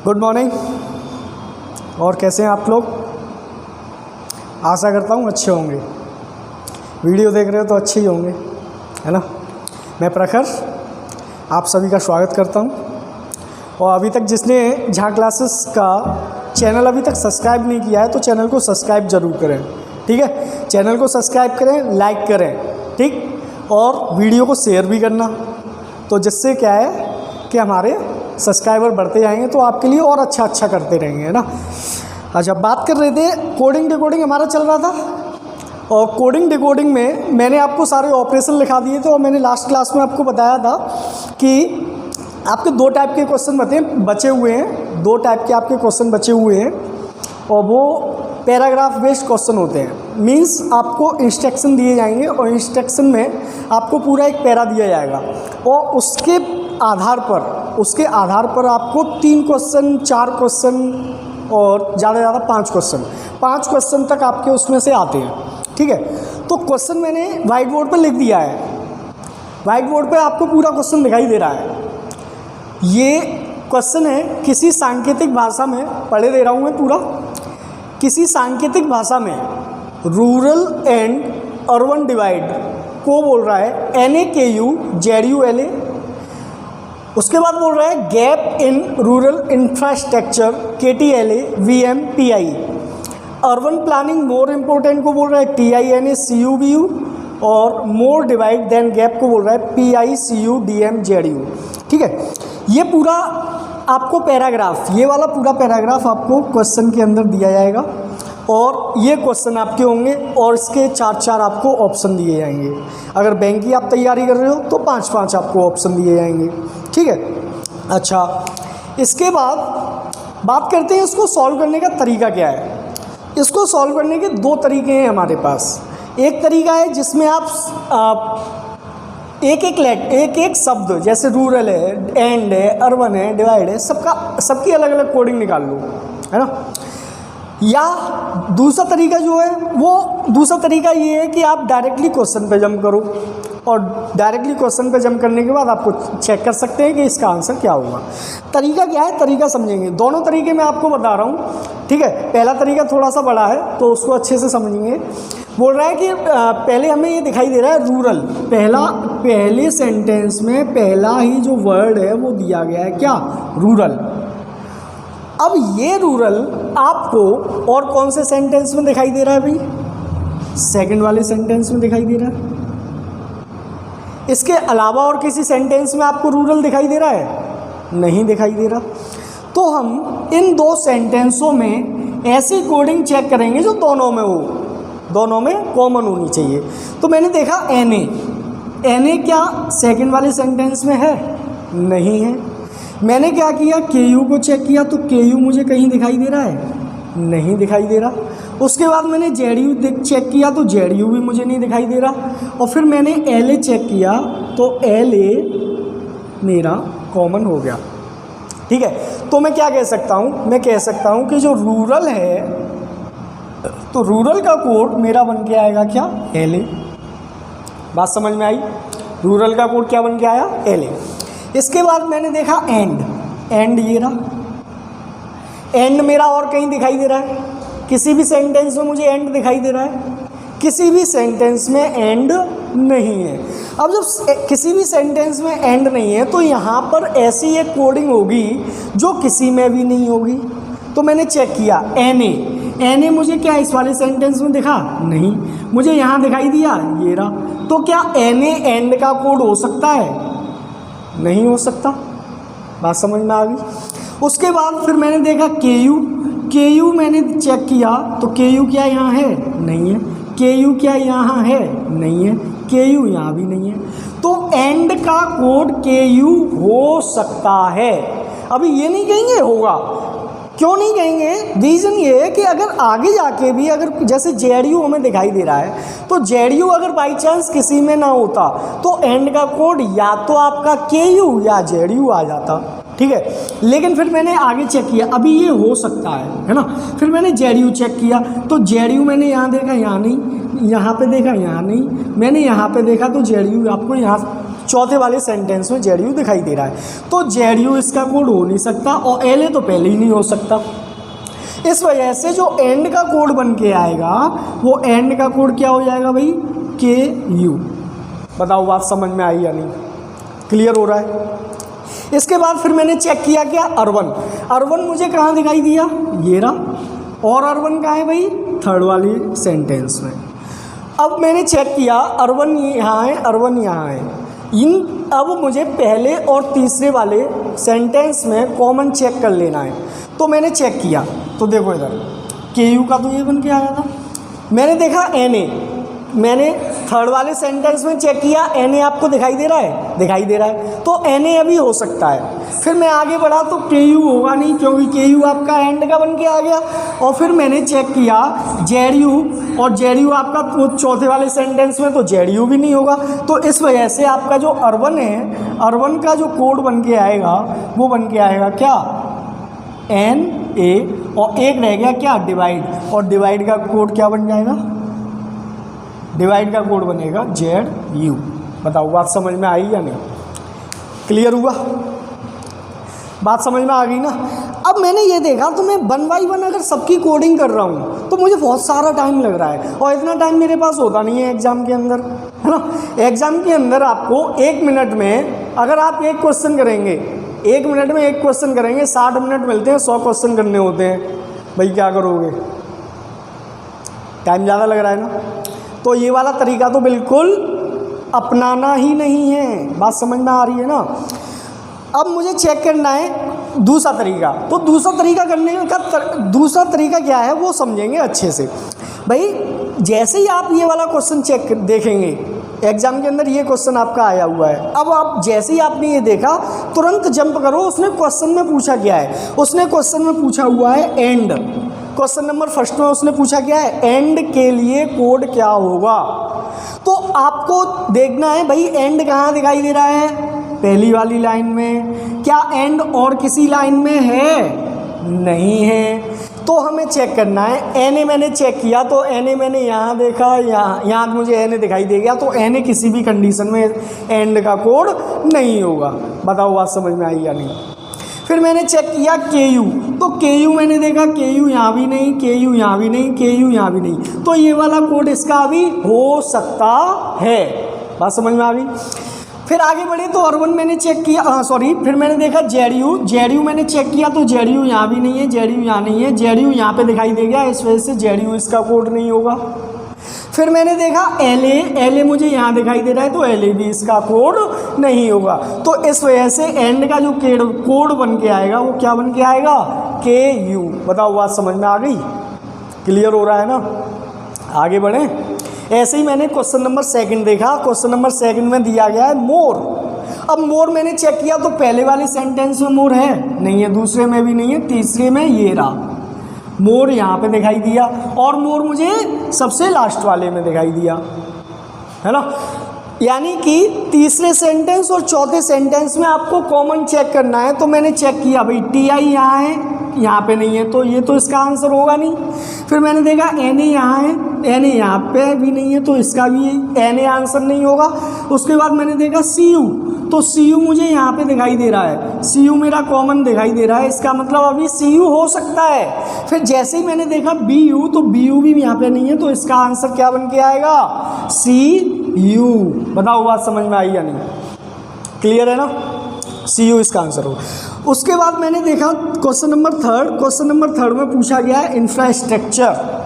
Good morning. और कैसे हैं आप लोग? आशा करता हूँ अच्छे होंगे। वीडियो देख रहे हो तो अच्छे ही होंगे, है ना। मैं प्रखर आप सभी का स्वागत करता हूँ। और अभी तक जिसने झा क्लासेस का चैनल अभी तक सब्सक्राइब नहीं किया है तो चैनल को सब्सक्राइब ज़रूर करें, ठीक है। चैनल को सब्सक्राइब करें, लाइक करें, ठीक, और वीडियो को शेयर भी करना, तो जिससे क्या है कि हमारे सब्सक्राइबर बढ़ते जाएंगे तो आपके लिए और अच्छा करते रहेंगे, है ना। अच्छा, बात कर रहे थे कोडिंग डिकोडिंग हमारा चल रहा था। और कोडिंग डिकोडिंग में मैंने आपको सारे ऑपरेशन लिखा दिए थे और मैंने लास्ट क्लास में आपको बताया था कि आपके दो टाइप के क्वेश्चन बचे हुए हैं। दो टाइप के आपके क्वेश्चन बचे हुए हैं और वो पैराग्राफ बेस्ड क्वेश्चन होते हैं। मींस आपको इंस्ट्रक्शन दिए जाएंगे और इंस्ट्रक्शन में आपको पूरा एक पैरा दिया जाएगा और उसके आधार पर आपको 3 क्वेश्चन, 4 क्वेश्चन और ज़्यादा से ज़्यादा 5 क्वेश्चन तक आपके उसमें से आते हैं, ठीक है। तो क्वेश्चन मैंने वाइट बोर्ड पर लिख दिया है। वाइट बोर्ड पे आपको पूरा क्वेश्चन दिखाई दे रहा है। ये क्वेश्चन है किसी सांकेतिक भाषा में, पढ़े दे रहा हूँ मैं पूरा। किसी सांकेतिक भाषा में रूरल एंड अर्बन डिवाइड को बोल रहा है NAKU ZULA। उसके बाद बोल रहा है gap in rural infrastructure KTLA VMPI। Urban planning more important को बोल रहा है TINACUBU और मोर डिवाइड देन गैप को बोल रहा है PICUDMZU, ठीक है। ये पूरा आपको पैराग्राफ, ये वाला पूरा पैराग्राफ आपको क्वेश्चन के अंदर दिया जाएगा और ये क्वेश्चन आपके होंगे और इसके 4 आपको ऑप्शन दिए जाएंगे। अगर बैंक की आप तैयारी कर रहे हो तो 5 आपको ऑप्शन दिए जाएंगे, ठीक है। अच्छा, इसके बाद बात करते हैं इसको सॉल्व करने का तरीका क्या है। इसको सॉल्व करने के 2 तरीके हैं हमारे पास। एक तरीका है जिसमें आप एक शब्द, जैसे रूरल है, एंड है, अर्बन है, डिवाइड है, सबकी अलग अलग कोडिंग निकाल लो, है ना। या दूसरा तरीका जो है दूसरा तरीका ये है कि आप डायरेक्टली क्वेश्चन पे जंप करो और डायरेक्टली क्वेश्चन पे जंप करने के बाद आपको चेक कर सकते हैं कि इसका आंसर क्या होगा। तरीका क्या है, तरीका समझेंगे। दोनों तरीके मैं आपको बता रहा हूँ, ठीक है। पहला तरीका थोड़ा सा बड़ा है तो उसको अच्छे से समझेंगे। बोल रहा है कि पहले हमें ये दिखाई दे रहा है रूरल। पहले सेंटेंस में पहला ही जो वर्ड है वो दिया गया है क्या, रूरल। अब ये रूरल आपको और कौन से सेंटेंस में दिखाई दे रहा है भाई? सेकंड वाले सेंटेंस में दिखाई दे रहा है। इसके अलावा और किसी सेंटेंस में आपको रूरल दिखाई दे रहा है? नहीं दिखाई दे रहा। तो हम इन 2 सेंटेंसों में ऐसी कोडिंग चेक करेंगे जो दोनों में हो, दोनों में कॉमन होनी चाहिए। तो मैंने देखा NA क्या सेकंड वाले सेंटेंस में है? नहीं है। मैंने क्या किया, KU को चेक किया तो KU मुझे कहीं दिखाई दे रहा है? नहीं दिखाई दे रहा। उसके बाद मैंने ZU चेक किया तो ZU भी मुझे नहीं दिखाई दे रहा। और फिर मैंने LA चेक किया तो LA मेरा कॉमन हो गया, ठीक है। तो मैं क्या कह सकता हूँ, मैं कह सकता हूँ कि जो रूरल है तो रूरल का कोड मेरा बन के आएगा क्या, LA। बात समझ में आई? रूरल का कोड क्या बन के आया, LA। इसके बाद मैंने देखा एंड ये रहा। एंड मेरा और कहीं दिखाई दे रहा है? किसी भी सेंटेंस में मुझे एंड दिखाई दे रहा है? किसी भी सेंटेंस में एंड नहीं है। अब जब किसी भी सेंटेंस में एंड नहीं है तो यहाँ पर ऐसी एक कोडिंग होगी जो किसी में भी नहीं होगी। तो मैंने चेक किया NA मुझे क्या इस वाले सेंटेंस में दिखा? नहीं। मुझे यहाँ दिखाई दिया, ये रहा। तो क्या NA एंड का कोड हो सकता है? नहीं हो सकता। बात समझ में आ गई? उसके बाद फिर मैंने देखा KU मैंने चेक किया तो KU क्या यहाँ है? नहीं है। KU क्या यहाँ है? नहीं है। KU यहाँ भी नहीं है। तो एंड का कोड KU हो सकता है। अभी ये नहीं कहेंगे होगा। क्यों नहीं कहेंगे? रीज़न ये है कि अगर आगे जाके भी अगर जैसे ZU हमें दिखाई दे रहा है तो ZU अगर बाई चांस किसी में ना होता तो एंड का कोड या तो आपका KU या ZU आ जाता, ठीक है। लेकिन फिर मैंने आगे चेक किया, अभी ये हो सकता है ना। फिर मैंने ZU चेक किया तो ZU मैंने यहाँ देखा, यहाँ नहीं। यहाँ पे देखा, यहाँ नहीं। मैंने यहाँ पे देखा तो ZU आपको यहाँ चौथे वाले सेंटेंस में जेड यू दिखाई दे रहा है, तो जेड यू इसका कोड हो नहीं सकता और एल ए तो पहले ही नहीं हो सकता। इस वजह से जो एंड का कोड बन के आएगा वो एंड का कोड क्या हो जाएगा भाई, के यू। बताओ बात समझ में आई या नहीं, क्लियर हो रहा है। इसके बाद फिर मैंने चेक किया क्या, अर्बन। अर्बन मुझे कहाँ दिखाई दिया, ये रहा, और अर्बन कहाँ है भाई, थर्ड वाली सेंटेंस में। अब मैंने चेक किया अर्बन यहाँ है, अर्बन यहाँ है, अब मुझे पहले और तीसरे वाले सेंटेंस में कॉमन चेक कर लेना है। तो मैंने चेक किया, तो देखो इधर के यू का तो ये बन के आया था। मैंने देखा एन ए, मैंने थर्ड वाले सेंटेंस में चेक किया, एन ए आपको दिखाई दे रहा है, दिखाई दे रहा है, तो एन ए अभी हो सकता है। फिर मैं आगे बढ़ा तो के यू होगा नहीं, क्योंकि के यू आपका एंड का बन के आ गया। और फिर मैंने चेक किया जेड यू, और जेड यू आपका वो चौथे वाले सेंटेंस में, तो जेड यू भी नहीं होगा। तो इस वजह से आपका जो अर्बन है, अर्बन का जो कोड बन के आएगा वो बन के आएगा क्या, एन ए, और एक रह गया क्या, डिवाइड, और डिवाइड का कोड क्या बन जाएगा, डिवाइड का कोड बनेगा जेड यू। बताओ बात समझ में आई या नहीं, क्लियर हुआ, बात समझ में आ गई ना। अब मैंने ये देखा तो मैं 1 बाई 1 अगर सबकी कोडिंग कर रहा हूँ तो मुझे बहुत सारा टाइम लग रहा है, और इतना टाइम मेरे पास होता नहीं है एग्ज़ाम के अंदर, है ना। एग्ज़ाम के अंदर आपको 1 मिनट में अगर आप एक क्वेश्चन करेंगे, 1 मिनट में एक क्वेश्चन करेंगे, 60 मिनट मिलते हैं, 100 क्वेश्चन करने होते हैं, भाई क्या करोगे, टाइम ज़्यादा लग रहा है ना। तो ये वाला तरीका तो बिल्कुल अपनाना ही नहीं है, बात समझ में आ रही है ना। अब मुझे चेक करना है दूसरा तरीका, तो दूसरा तरीका करने का दूसरा तरीका क्या है वो समझेंगे अच्छे से। भाई जैसे ही आप ये वाला क्वेश्चन चेक देखेंगे, एग्जाम के अंदर ये क्वेश्चन आपका आया हुआ है, अब आप जैसे ही आपने ये देखा तुरंत जंप करो, उसने क्वेश्चन में पूछा क्या है, उसने क्वेश्चन में पूछा हुआ है एंड। क्वेश्चन नंबर फर्स्ट में उसने पूछा क्या है, एंड के लिए कोड क्या होगा। तो आपको देखना है भाई एंड कहाँ दिखाई दे रहा है, पहली वाली लाइन में। क्या एंड और किसी लाइन में है, नहीं है। तो हमें चेक करना है, एन ए मैंने चेक किया तो एन ए मैंने यहाँ देखा, यहाँ मुझे एन ए दिखाई दे गया, तो एन ए किसी भी कंडीशन में एंड का कोड नहीं होगा। बताओ बात समझ में आई या नहीं। फिर मैंने चेक किया के यू, तो के यू मैंने देखा के यू यहाँ भी नहीं, के यू यहाँ भी नहीं, के यू यहाँ भी नहीं, तो ये वाला कोड इसका भी हो सकता है। बात समझ में आ गई। फिर आगे बढ़े तो अर्बन मैंने चेक किया, फिर मैंने देखा जेड यू मैंने चेक किया तो जेड यू यहाँ भी नहीं है, जेड यू यहाँ नहीं है, जेड यू यहाँ पे दिखाई दे गया, इस वजह से जेड यू इसका कोड नहीं होगा। फिर मैंने देखा एल ए मुझे यहाँ दिखाई दे रहा है, तो एल ए भी इसका कोड नहीं होगा। तो इस वजह से एंड का जो कोड बन के आएगा वो क्या बन के आएगा, के यू। बताओ बात समझ में आ गई, क्लियर हो रहा है ना। आगे बढ़ें। ऐसे ही मैंने क्वेश्चन नंबर 2 देखा, क्वेश्चन नंबर 2 में दिया गया है मोर। अब मोर मैंने चेक किया तो पहले वाले सेंटेंस में मोर है नहीं है, दूसरे में भी नहीं है, तीसरे में ये रहा मोर यहाँ पे दिखाई दिया, और मोर मुझे सबसे लास्ट वाले में दिखाई दिया, है ना। यानी कि तीसरे सेंटेंस और चौथे सेंटेंस में आपको कॉमन चेक करना है। तो मैंने चेक किया भाई टी आई यहाँ है, यहाँ पे नहीं है, तो ये तो इसका आंसर होगा नहीं। फिर मैंने देखा एन ए यहाँ है, एन ए यहाँ पे भी नहीं है, तो इसका भी एन ए आंसर नहीं होगा। उसके बाद मैंने देखा सी यू, तो सी यू मुझे यहाँ पे दिखाई दे रहा है, सी यू मेरा कॉमन दिखाई दे रहा है, इसका मतलब अभी सी यू हो सकता है। फिर जैसे ही मैंने देखा बी यू, तो बी यू भी यहाँ पे नहीं है, तो इसका आंसर क्या बन के आएगा, सी यू। बताओ बात समझ में आई या नहीं, क्लियर है ना। सी यू इसका आंसर हो। उसके बाद मैंने देखा क्वेश्चन नंबर 3 में पूछा गया है इंफ्रास्ट्रक्चर।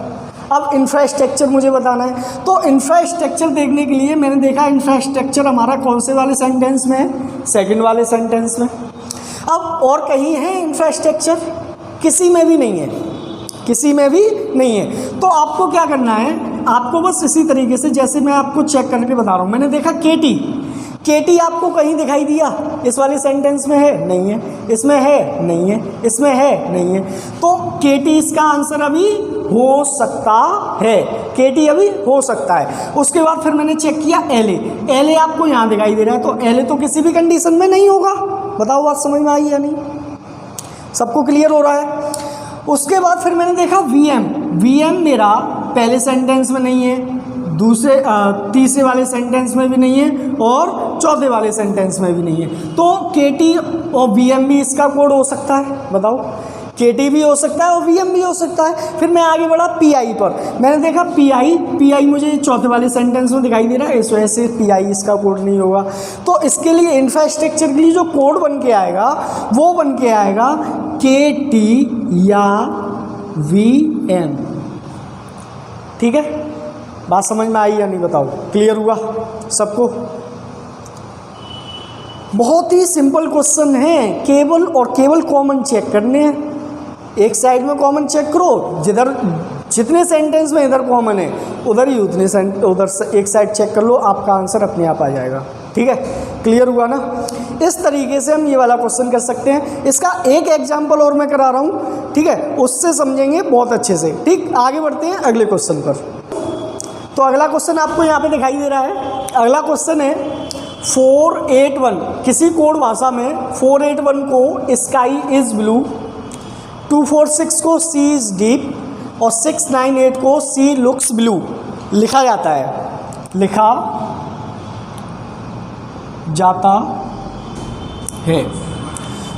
अब इंफ्रास्ट्रक्चर मुझे बताना है, तो इंफ्रास्ट्रक्चर देखने के लिए मैंने देखा इंफ्रास्ट्रक्चर हमारा कौन से वाले सेंटेंस में है, 2 वाले सेंटेंस में। अब और कहीं है इंफ्रास्ट्रक्चर, किसी में भी नहीं है, किसी में भी नहीं है। तो आपको क्या करना है, आपको बस इसी तरीके से जैसे मैं आपको चेक करके बता रहा हूँ। मैंने देखा केटी आपको कहीं दिखाई दिया, इस वाले सेंटेंस में है नहीं है, इसमें है नहीं है, इसमें है नहीं है, तो केटी इसका आंसर अभी हो सकता है, केटी अभी हो सकता है। उसके बाद फिर मैंने चेक किया एल ए आपको यहाँ दिखाई दे रहा है, तो एल ए तो किसी भी कंडीशन में नहीं होगा। बताओ बात समझ में आई या नहीं, सबको क्लियर हो रहा है। उसके बाद फिर मैंने देखा वीएम मेरा पहले सेंटेंस में नहीं है, तीसरे वाले सेंटेंस में भी नहीं है, और चौथे वाले सेंटेंस में भी नहीं है। तो KT और VM भी इसका कोड हो सकता है, बताओ। KT भी हो सकता है और VM भी हो सकता है। फिर मैं आगे बढ़ा PI पर, मैंने देखा PI मुझे चौथे वाले सेंटेंस में दिखाई दे रहा है, इस वजह से PI इसका कोड नहीं होगा। तो इसके लिए इंफ्रास्ट्रक्चर के लिए जो कोड बन के आएगा वो बन के आएगा KT या VM। ठीक है, बात समझ में आई या नहीं, बताओ। क्लियर हुआ सबको? बहुत ही सिंपल क्वेश्चन है, केवल और केवल कॉमन चेक करने हैं। एक साइड में कॉमन चेक करो, जिधर जितने सेंटेंस में इधर कॉमन है उधर ही उधर एक साइड चेक कर लो, आपका आंसर अपने आप आ जाएगा। ठीक है, क्लियर हुआ ना? इस तरीके से हम ये वाला क्वेश्चन कर सकते हैं। इसका एक एग्जाम्पल और मैं करा रहा हूँ, ठीक है, उससे समझेंगे बहुत अच्छे से। ठीक, आगे बढ़ते हैं अगले क्वेश्चन पर। तो अगला क्वेश्चन आपको यहाँ पे दिखाई दे रहा है। अगला क्वेश्चन है 481। किसी कोड भाषा में 481 को स्काई इज ब्लू, 246 को सी इज डीप और 698 को सी लुक्स ब्लू लिखा जाता है, लिखा जाता है।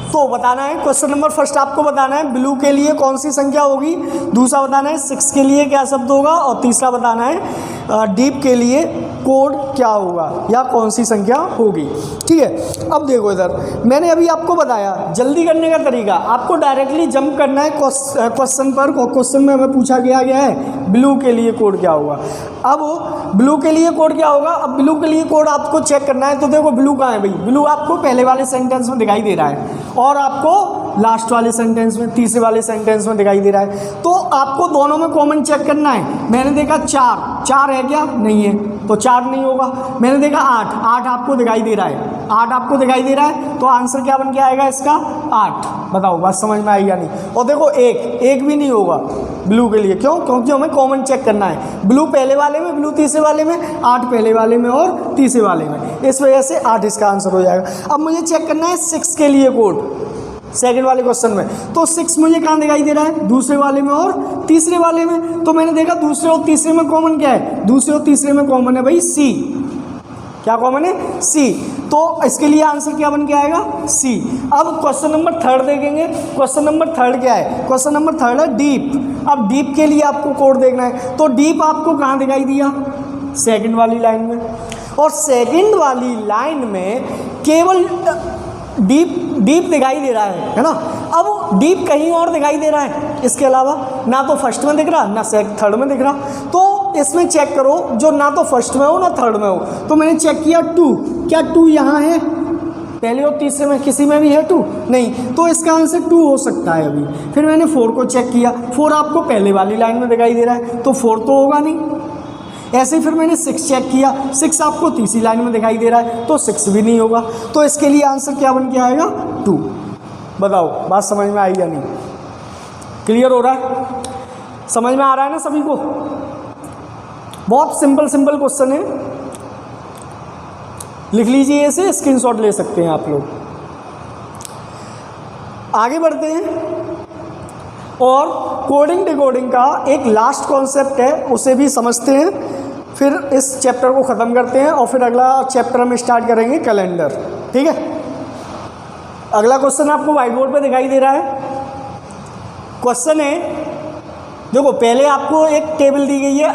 तो बताना है, क्वेश्चन नंबर फर्स्ट आपको बताना है ब्लू के लिए कौन सी संख्या होगी, दूसरा बताना है 6 के लिए क्या शब्द होगा, और तीसरा बताना है डीप के लिए कोड क्या होगा या कौन सी संख्या होगी। ठीक है, अब देखो इधर मैंने अभी आपको बताया जल्दी करने का तरीका, आपको डायरेक्टली जंप करना है क्वेश्चन पर। क्वेश्चन में हमें पूछा गया है ब्लू के लिए कोड क्या होगा। अब ब्लू के लिए कोड क्या होगा, अब ब्लू के लिए कोड आपको चेक करना है। तो देखो ब्लू कहाँ है भाई, ब्लू आपको पहले वाले सेंटेंस में दिखाई दे रहा है और आपको लास्ट वाले सेंटेंस में, तीसरे वाले सेंटेंस में दिखाई दे रहा है। तो आपको दोनों में कॉमन चेक करना है। मैंने देखा 4 है क्या, नहीं है, तो 4 नहीं होगा। मैंने देखा 8 आपको दिखाई दे रहा है, 8 आपको दिखाई दे रहा है, तो आंसर क्या बन के आएगा इसका 8। बताओ बात समझ में आई या नहीं। और देखो 1 भी नहीं होगा ब्लू के लिए, क्यों? क्योंकि हमें कॉमन चेक करना है। ब्लू पहले वाले में, ब्लू तीसरे वाले में, 8 पहले वाले में और तीसरे वाले में, इस वजह से 8 इसका आंसर हो जाएगा। अब मुझे चेक करना है 6 के लिए कोड, सेकंड वाले क्वेश्चन में। तो 6 मुझे कहाँ दिखाई दे रहा है, दूसरे वाले में और तीसरे वाले में। तो मैंने देखा दूसरे और तीसरे में कॉमन क्या है, दूसरे और तीसरे में कॉमन है भाई सी। क्या कॉमन है, सी। तो इसके लिए आंसर क्या बन के आएगा, सी। अब क्वेश्चन नंबर 3 देखेंगे। क्वेश्चन नंबर 3 क्या है, क्वेश्चन नंबर 3 है डीप। अब डीप के लिए आपको कोड देखना है। तो डीप आपको कहाँ दिखाई दिया, सेकंड वाली लाइन में, और सेकंड वाली लाइन में केवल डीप दिखाई दे रहा है ना। अब डीप कहीं और दिखाई दे रहा है इसके अलावा, ना तो फर्स्ट में दिख रहा ना थर्ड में दिख रहा। तो इसमें चेक करो जो ना तो फर्स्ट में हो ना थर्ड में हो। तो मैंने चेक किया 2, क्या 2 यहाँ है, पहले और तीसरे में किसी में भी है 2 नहीं, तो इसका आंसर 2 हो सकता है अभी। फिर मैंने 4 को चेक किया, 4 आपको पहले वाली लाइन में दिखाई दे रहा है, तो 4 तो होगा नहीं। ऐसे ही फिर मैंने 6 चेक किया, 6 आपको तीसरी लाइन में दिखाई दे रहा है, तो 6 भी नहीं होगा। तो इसके लिए आंसर क्या बन के आएगा, 2। बताओ बात समझ में आई या नहीं, क्लियर हो रहा है, समझ में आ रहा है ना सभी को। बहुत सिंपल क्वेश्चन है, लिख लीजिए इसे, स्क्रीनशॉट ले सकते हैं आप लोग। आगे बढ़ते हैं और कोडिंग डिकोडिंग का एक लास्ट कॉन्सेप्ट है, उसे भी समझते हैं, फिर इस चैप्टर को ख़त्म करते हैं और फिर अगला चैप्टर हम स्टार्ट करेंगे कैलेंडर। ठीक है, अगला क्वेश्चन आपको व्हाइट बोर्ड पे दिखाई दे रहा है। क्वेश्चन है, देखो पहले आपको एक टेबल दी गई है,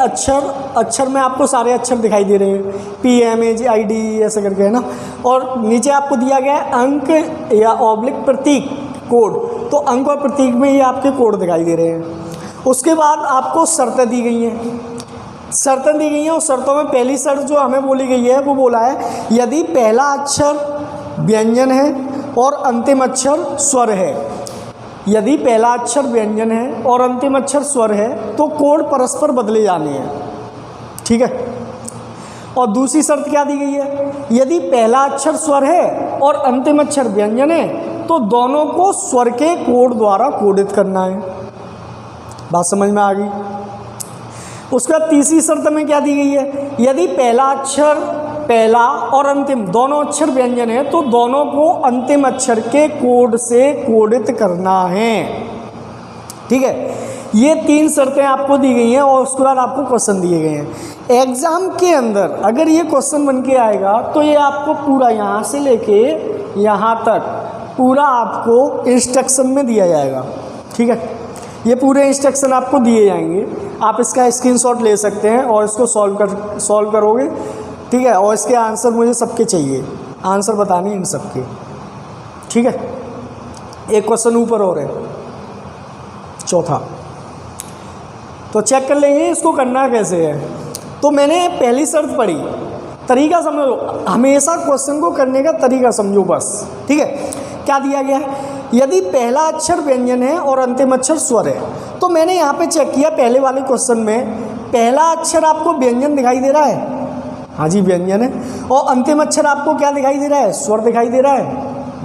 अक्षर में आपको सारे अक्षर दिखाई दे रहे हैं, PMAGID ऐसे करके, है ना। और नीचे आपको दिया गया है अंक या ऑब्लिक प्रतीक कोड, तो अंक और प्रतीक में ये आपके कोड दिखाई दे रहे हैं। उसके बाद आपको शर्तें दी गई हैं, शर्तें दी गई हैं, और शर्तों में पहली शर्त जो हमें बोली गई है वो बोला है यदि पहला अक्षर व्यंजन है और अंतिम अक्षर स्वर है, यदि पहला अक्षर व्यंजन है और अंतिम अक्षर स्वर है तो कोड परस्पर बदले जाने हैं। ठीक है, और दूसरी शर्त क्या दी गई है, यदि पहला अक्षर स्वर है और अंतिम अक्षर व्यंजन है तो दोनों को स्वर के कोड द्वारा कोडित करना है। बात समझ में आ गई। उसके बाद तीसरी शर्त में क्या दी गई है, यदि पहला और अंतिम दोनों अक्षर व्यंजन है तो दोनों को अंतिम अक्षर के कोड से कोडित करना है। ठीक है, ये 3 शर्तें आपको दी गई हैं और उसके बाद आपको क्वेश्चन दिए गए हैं। एग्ज़ाम के अंदर अगर ये क्वेश्चन बन के आएगा तो ये आपको पूरा यहाँ से लेके यहाँ तक पूरा आपको इंस्ट्रक्शन में दिया जाएगा। ठीक है, ये पूरे इंस्ट्रक्शन आपको दिए जाएंगे, आप इसका स्क्रीनशॉट ले सकते हैं और इसको सॉल्व करोगे। ठीक है, और इसके आंसर मुझे सबके चाहिए, आंसर बताने इन सबके। ठीक है, एक क्वेश्चन ऊपर और है, चौथा, तो चेक कर लेंगे इसको करना कैसे है। तो मैंने पहली शर्त पढ़ी, तरीका समझो, हमेशा क्वेश्चन को करने का तरीका समझो बस। ठीक है, क्या दिया गया है, यदि पहला अक्षर व्यंजन है और अंतिम अक्षर स्वर है, तो मैंने यहाँ पे चेक किया पहले वाले क्वेश्चन में पहला अक्षर आपको व्यंजन दिखाई दे रहा है, हाँ जी व्यंजन है, और अंतिम अक्षर आपको क्या दिखाई दे रहा है, स्वर दिखाई दे रहा है,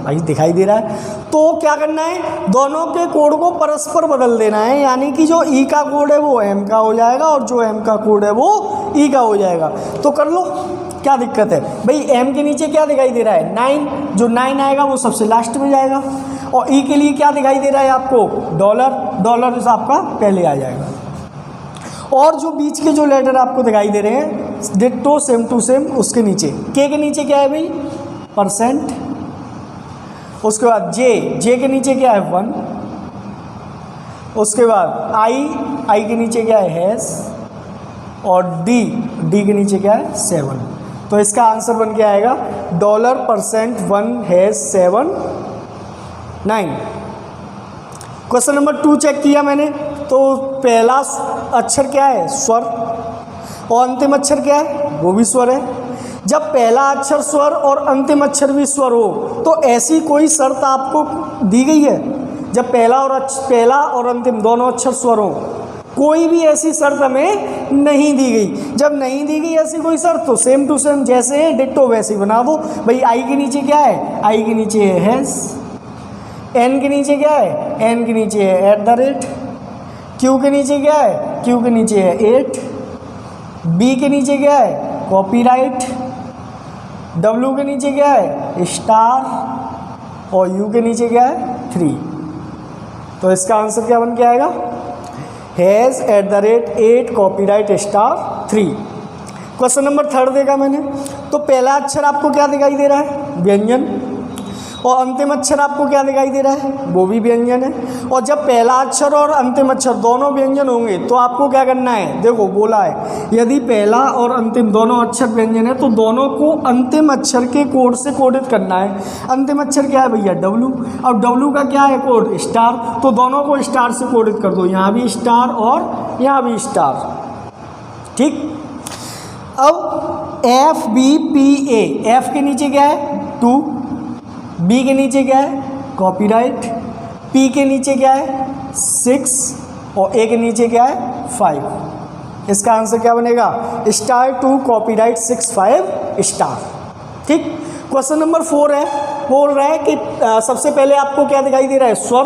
भाई दिखाई दे रहा है। तो क्या करना है, दोनों के कोड को परस्पर बदल देना है, यानी कि जो ई का कोड है वो एम का हो जाएगा और जो एम का कोड है वो ई का हो जाएगा। तो कर लो, क्या दिक्कत है भाई। एम के नीचे क्या दिखाई दे रहा है, 9, जो 9 आएगा वो सबसे लास्ट में जाएगा, और ई के लिए क्या दिखाई दे रहा है आपको, डॉलर, डॉलर आपका पहले आ जाएगा। और जो बीच के जो लेटर आपको दिखाई दे रहे हैं डिट्टो सेम टू सेम उसके नीचे, के नीचे क्या है भाई, परसेंट, उसके बाद जे के नीचे क्या है 1, उसके बाद आई के नीचे क्या है हैश, और डी के नीचे क्या है 7। तो इसका आंसर बन के आएगा $1 9। क्वेश्चन नंबर 2 चेक किया मैंने, तो पहला अक्षर क्या है, स्वर, और अंतिम अक्षर क्या है, वो भी स्वर है। जब पहला अक्षर स्वर और अंतिम अक्षर भी स्वर हो तो ऐसी कोई शर्त आपको दी गई है, जब पहला और अंतिम दोनों अक्षर स्वर हो, कोई भी ऐसी शर्त हमें नहीं दी गई। जब नहीं दी गई ऐसी कोई शर्त तो सेम टू सेम जैसे है डिट्टो वैसे ही बना दो भाई। आई के नीचे क्या है, आई के नीचे है हैश, एन के नीचे क्या है, एन के नीचे है @ क्यू के नीचे क्या है, क्यू के नीचे है 8, बी के नीचे क्या है, कॉपीराइट, डब्ल्यू के नीचे क्या है, स्टार, और यू के नीचे क्या है 3। तो इसका आंसर क्या बन के आएगा, हैज़ @ 8 कॉपीराइट *3। क्वेश्चन नंबर 3 देखा मैंने, तो पहला अक्षर आपको क्या दिखाई दे रहा है, व्यंजन, और अंतिम अक्षर आपको क्या दिखाई दे रहा है, वो भी व्यंजन है। और जब पहला अक्षर और अंतिम अक्षर दोनों व्यंजन होंगे तो आपको क्या करना है, देखो बोला है यदि पहला और अंतिम दोनों अक्षर व्यंजन है तो दोनों को अंतिम अक्षर के कोड से कोडित करना है। अंतिम अक्षर क्या है भैया, डब्लू, और डब्लू का क्या है कोड, स्टार, तो दोनों को स्टार से कोडित कर दो, यहाँ भी स्टार और यहाँ भी स्टार। ठीक, अब FBPA, एफ के नीचे क्या है 2, बी के नीचे क्या है कॉपीराइट, पी के नीचे क्या है 6, और ए के नीचे क्या है 5। इसका आंसर क्या बनेगा, *2 कॉपीराइट 6 5 स्टार। ठीक, क्वेश्चन नंबर 4 है, बोल रहा है कि सबसे पहले आपको क्या दिखाई दे रहा है, स्वर,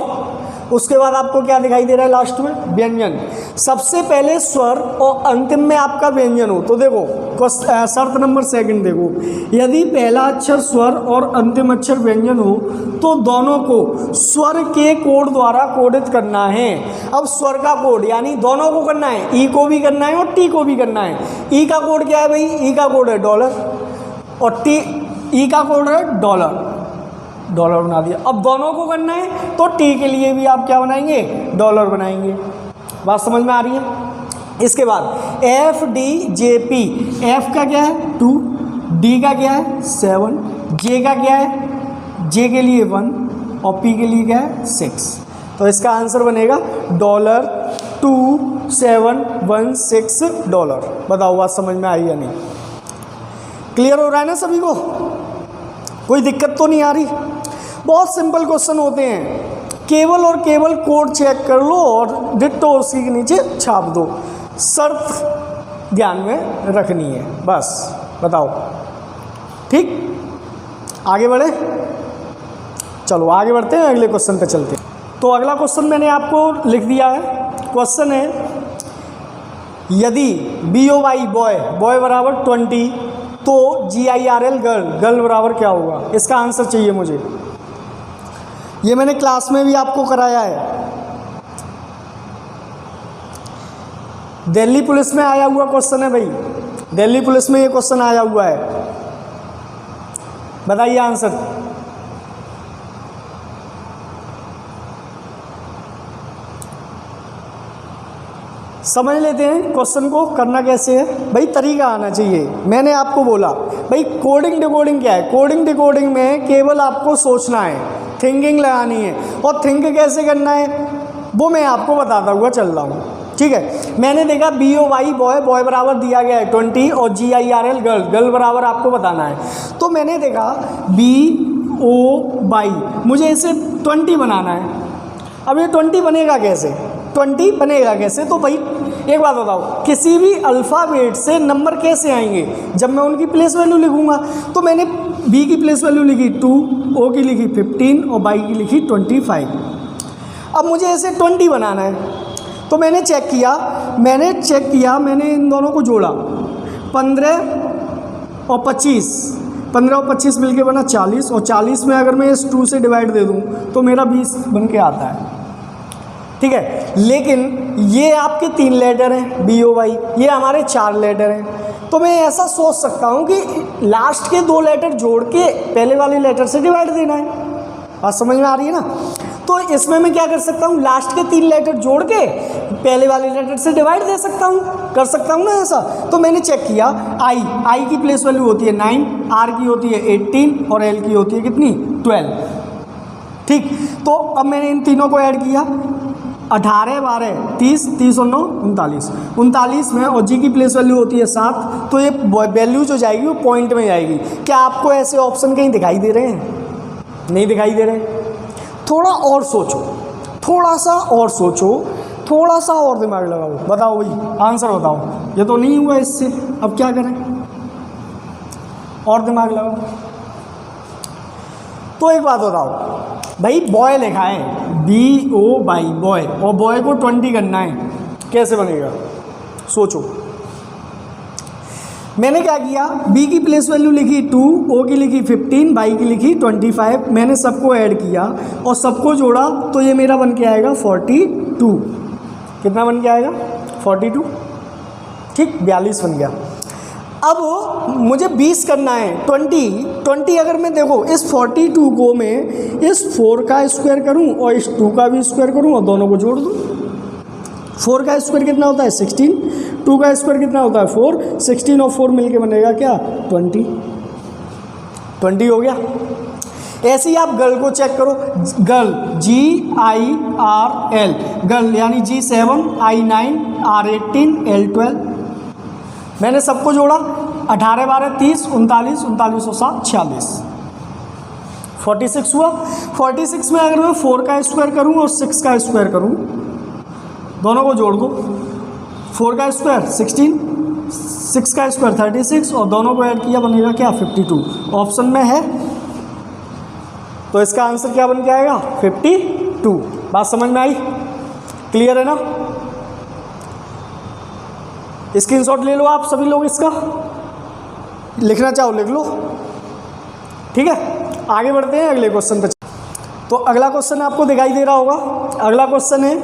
उसके बाद आपको क्या दिखाई दे रहा है लास्ट में, व्यंजन। सबसे पहले स्वर और अंतिम में आपका व्यंजन हो तो देखो शर्त नंबर 2 देखो, यदि पहला अक्षर स्वर और अंतिम अक्षर व्यंजन हो तो दोनों को स्वर के कोड द्वारा कोडित करना है। अब स्वर का कोड यानी दोनों को करना है, ई को भी करना है और टी को भी करना है। ई का कोड क्या है भाई, ई का कोड है $, और ई का कोड है $, बना दिया। अब दोनों को करना है तो टी के लिए भी आप क्या बनाएंगे, $, बनाएंगे। बात समझ में आ रही है। इसके बाद FDJP, एफ का क्या है 2, डी का क्या है 7, जे का क्या है, जे के लिए 1 और पी के लिए क्या है 6। तो इसका आंसर बनेगा $2716। बताओ बात समझ में आई या नहीं, क्लियर हो रहा है ना सभी को, कोई दिक्कत तो नहीं आ रही। बहुत सिंपल क्वेश्चन होते हैं, केवल और केवल कोड चेक कर लो और डिट्टो उसी के नीचे छाप दो, शर्त ध्यान में रखनी है बस। बताओ ठीक, आगे बढ़े, चलो आगे बढ़ते हैं, अगले क्वेश्चन पे चलते हैं। तो अगला क्वेश्चन मैंने आपको लिख दिया है। क्वेश्चन है यदि BOY बॉय बराबर 20 तो GIRL गर्ल बराबर क्या होगा, इसका आंसर चाहिए मुझे। ये मैंने क्लास में भी आपको कराया है। दिल्ली पुलिस में आया हुआ क्वेश्चन है भाई, दिल्ली पुलिस में ये क्वेश्चन आया हुआ है, बताइए आंसर। समझ लेते हैं क्वेश्चन को करना कैसे है भाई, तरीका आना चाहिए। मैंने आपको बोला भाई कोडिंग डिकोडिंग क्या है, कोडिंग डिकोडिंग में केवल आपको सोचना है, थिंकिंग लगानी है, और थिंक कैसे करना है वो मैं आपको बताता हुआ चल रहा हूँ, ठीक है। मैंने देखा BOY बॉय, बॉय बराबर दिया गया है 20 और GIRL गर्ल, गर्ल बराबर आपको बताना है। तो मैंने देखा BOY, मुझे इसे 20 बनाना है। अब ये 20 बनेगा कैसे, 20 बनेगा कैसे, तो भाई एक बात बताओ, किसी भी अल्फ़ाबेट से नंबर कैसे आएंगे, जब मैं उनकी प्लेस वैल्यू लिखूंगा। तो मैंने B की प्लेस वैल्यू लिखी 2, O की लिखी 15 और Y की लिखी 25। अब मुझे ऐसे 20 बनाना है, तो मैंने चेक किया, मैंने इन दोनों को जोड़ा, 15 और 25, 15 और 25 मिलके बना 40, और 40 में अगर मैं इस 2 से डिवाइड दे दूं तो मेरा 20 बन के आता है, ठीक है। लेकिन ये आपके 3 लेटर हैं BOY, ये हमारे 4 लेटर हैं। तो मैं ऐसा सोच सकता हूँ कि लास्ट के 2 लेटर जोड़ के पहले वाले लेटर से डिवाइड देना है। बात समझ में आ रही है ना। तो इसमें मैं क्या कर सकता हूँ, लास्ट के 3 लेटर जोड़ के पहले वाले लेटर से डिवाइड दे सकता हूँ, कर सकता हूँ ना ऐसा। तो मैंने चेक किया, आई की प्लेस वैल्यू होती है 9, R की होती है 18 और L की होती है कितनी 12, ठीक। तो अब मैंने इन तीनों को ऐड किया, 18, 12, 30, 30 और 9 39, 39 में, और G की प्लेस वैल्यू होती है 7। तो ये वैल्यू जो जाएगी वो पॉइंट में जाएगी। क्या आपको ऐसे ऑप्शन कहीं दिखाई दे रहे हैं, नहीं दिखाई दे रहे। थोड़ा और सोचो, थोड़ा सा और सोचो, थोड़ा सा और दिमाग लगाओ, बताओ भाई आंसर बताओ। ये तो नहीं हुआ इससे, अब क्या करें, और दिमाग लगाओ। तो एक बात बताओ भाई, बॉय लिखा है BOY बॉय, और बॉय को 20 करना है, कैसे बनेगा सोचो। मैंने क्या किया, B की प्लेस वैल्यू लिखी 2, O की लिखी 15, Y की लिखी 25। मैंने सबको ऐड किया और सबको जोड़ा, तो ये मेरा बन के आएगा 42। कितना बन के आएगा 42, ठीक, 42 बन गया। अब मुझे 20 करना है, 20 अगर मैं देखो इस 42 को मैं इस 4 का स्क्वायर करूं और इस 2 का भी स्क्वायर करूं और दोनों को जोड़ दूं। 4 का स्क्वायर कितना होता है 16, 2 का स्क्वायर कितना होता है 4, 16 और 4 मिलके बनेगा क्या 20 हो गया। ऐसे ही आप गर्ल को चेक करो, गर्ल GIRL गर्ल, यानी G7 I9 R18 L12। मैंने सबको जोड़ा, 18, 12, 30, 39, 39 और 7 46, 46 हुआ। 46 में अगर मैं 4 का स्क्वायर करूं और 6 का स्क्वायर करूं, दोनों को जोड़ दो, 4 का स्क्वायर 16, 6 का स्क्वायर 36 और दोनों को ऐड किया बनेगा क्या 52। ऑप्शन में है, तो इसका आंसर क्या बन के आएगा 52। बात समझ में आई, क्लियर है ना। स्क्रीनशॉट ले लो आप सभी लोग, इसका लिखना चाहो लिख लो, ठीक है। आगे बढ़ते हैं अगले क्वेश्चन पे। तो अगला क्वेश्चन आपको दिखाई दे रहा होगा, अगला क्वेश्चन है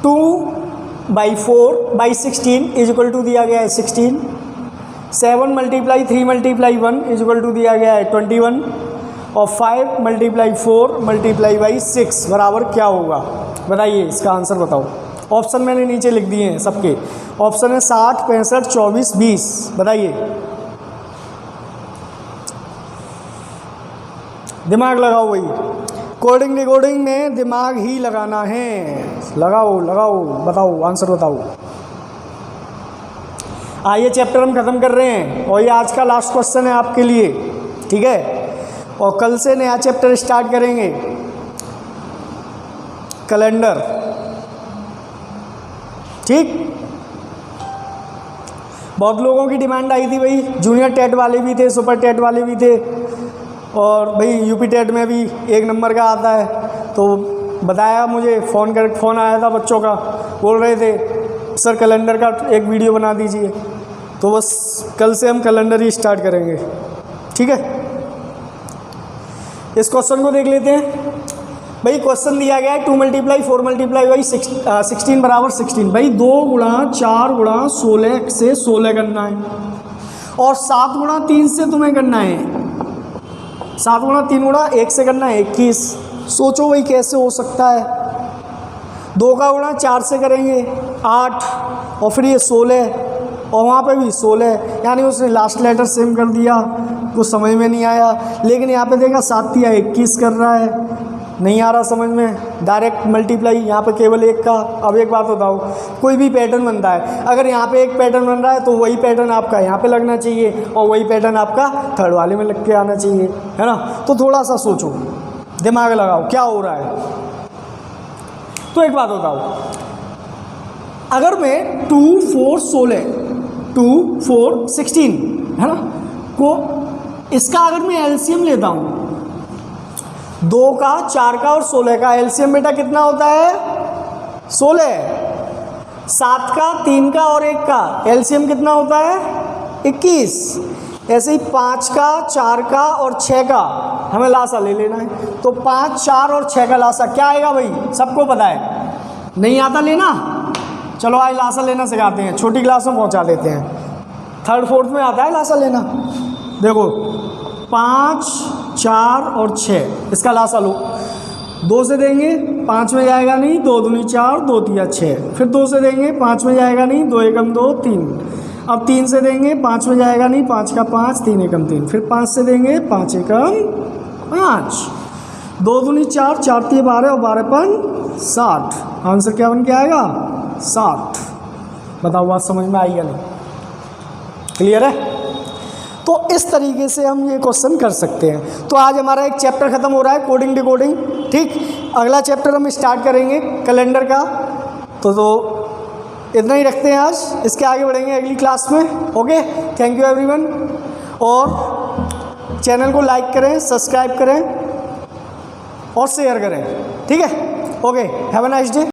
2/4/16 इज इक्वल टू दिया गया है 16, 7 × 3 × 1 इज इक्वल टू दिया गया है 21 और 5 × 4 × 6 बराबर क्या होगा, बताइए इसका आंसर बताओ। ऑप्शन मैंने नीचे लिख दिए हैं सबके, ऑप्शन है 60, 65, 24, 20, बताइए। दिमाग लगाओ भाई, कोडिंग डिकोडिंग में दिमाग ही लगाना है, लगाओ लगाओ, बताओ आंसर बताओ। आइए चैप्टर हम ख़त्म कर रहे हैं और ये आज का लास्ट क्वेश्चन है आपके लिए, ठीक है। और कल से नया चैप्टर स्टार्ट करेंगे, कैलेंडर, ठीक। बहुत लोगों की डिमांड आई थी भाई, जूनियर टेट वाले भी थे, सुपर टेट वाले भी थे, और भाई यूपी टेट में भी 1 नंबर का आता है। तो बताया, मुझे फ़ोन आया था बच्चों का, बोल रहे थे सर कैलेंडर का एक वीडियो बना दीजिए। तो बस कल से हम कैलेंडर ही स्टार्ट करेंगे, ठीक है। इस क्वेश्चन को देख लेते हैं। भाई क्वेश्चन दिया गया है 2 × 4 × 16 बराबर 16। भाई 2 × 4 × 16 से 16 करना है और 7 × 3 से तुम्हें करना है, 7 × 3 × 1 से करना है 21। सोचो भाई कैसे हो सकता है। 2 का गुणा 4 से करेंगे 8 और फिर ये 16 और वहाँ पे भी 16, यानी उसने लास्ट लेटर सेम कर दिया, कुछ समझ में नहीं आया। लेकिन यहाँ पे देखा 7 या 21 कर रहा है, नहीं आ रहा समझ में, डायरेक्ट मल्टीप्लाई यहाँ पे केवल 1 का। अब एक बात बताओ, कोई भी पैटर्न बनता है, अगर यहाँ पे एक पैटर्न बन रहा है तो वही पैटर्न आपका यहाँ पे लगना चाहिए और वही पैटर्न आपका थर्ड वाले में लग के आना चाहिए, है ना। तो थोड़ा सा सोचो, दिमाग लगाओ क्या हो रहा है। तो एक बात बताओ, अगर मैं 2 4 16 2 4 16 है ना को, इसका अगर मैं एलसीएम लेता हूँ, 2 का 4 का और 16 का एलसीएम बेटा कितना होता है 16। 7 का 3 का और 1 का एलसीएम कितना होता है 21। ऐसे ही 5 का 4 का और 6 का हमें लासा ले लेना है। तो 5 4 और 6 का लासा क्या आएगा भाई, सबको पता है। नहीं आता लेना, चलो आज लासा लेना सिखाते हैं, छोटी क्लास में पहुंचा देते हैं। 3rd 4th में आता है लासा लेना। देखो 5 4 और 6, इसका लासा लो। 2 से देंगे 5 में जाएगा नहीं, 2 दूनी 4 2 तिया 6। फिर 2 से देंगे 5 में जाएगा नहीं, 2 एकम 2 3। अब 3 से देंगे 5 में जाएगा नहीं, 5 का 5 3 एकम 3। फिर 5 से देंगे 5 एकम 5। 2 दूनी 4 4 तिया 12 और 12 पन 60। आंसर क्या बन के आएगा 60। बताओ बात समझ में आई या नहीं, क्लियर है। तो इस तरीके से हम ये क्वेश्चन कर सकते हैं। तो आज हमारा एक चैप्टर खत्म हो रहा है, कोडिंग डिकोडिंग, ठीक। अगला चैप्टर हम स्टार्ट करेंगे कैलेंडर का। तो इतना ही रखते हैं आज, इसके आगे बढ़ेंगे अगली क्लास में। Okay, thank you everyone. और चैनल को लाइक करें, सब्सक्राइब करें और शेयर करें, ठीक है। Okay, have a nice day.